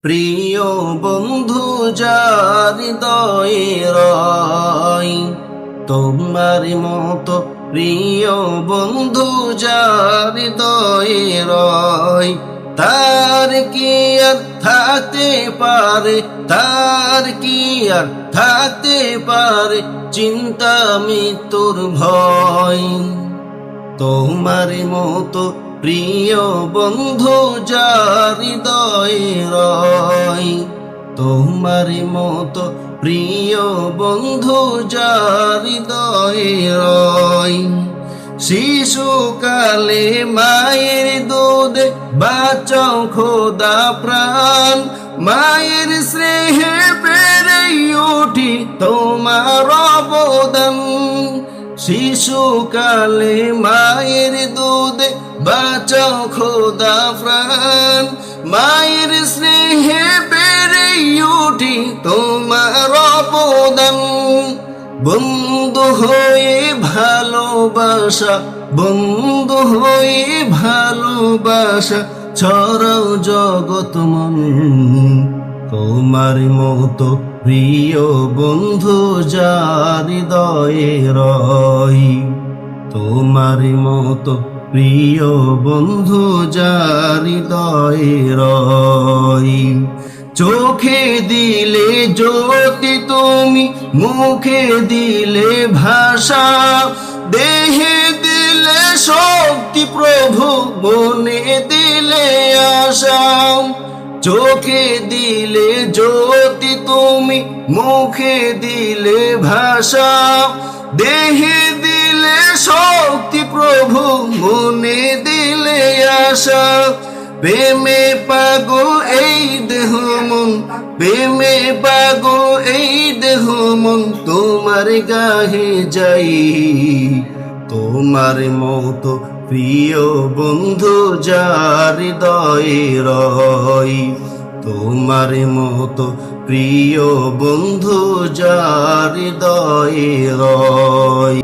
প্রিয় বন্ধু যার হৃদয়ে রয়, তোমার মতো প্রিয় বন্ধু যার হৃদয়ে রয়, তার কি আর থাকতে পারে, তার কি আর থাকতে পারে চিন্তা মৃত্যুর ভয়। তোমার মতো প্রিয় বন্ধু যার হৃদয়ে রয়, তোমার মতো প্রিয় বন্ধু যার হৃদয়ে রয়। শিশুকালে মায়ের দুধে বাঁচাও খোদা প্রাণ, মায়ের স্নেহে বেড়ে উঠি তোমার অবদান। শিশুকালে মায়ের দুধে বাঁচাও খোদা প্রাণ, মায়ের স্নেহে বেড়ে উঠি তোমার অবদান। বন্ধু হয়ে ভালোবাসা, বন্ধু হয়ে ভালোবাসা ছড়াও জগৎ মন। তোমার মতো প্রিয় বন্ধু যার হৃদয়ে রয়, তোমার মতো প্রিয় বন্ধু যার হৃদয়ে রয়। চোখে দিলে জ্যোতি তুমি, মুখে দিলে ভাষা, দেহে দিলে শক্তি প্রভু, মনে দিলে আশা। চোখে দিলে জ্যোতি তুমি, মুখে দিলে ভাষা, দেহে দিলে শক্তি প্রভু, মনে দিলে আশা। প্রেমে পাগল এই দেহ মন, প্রেমে পাগল এই দেহ মন, তোমার গাহে যাই। তোমার মতো প্রিয় বন্ধু যার হৃদয়ে রয়, তোমার মতো প্রিয় বন্ধু যার হৃদয়ে রয়।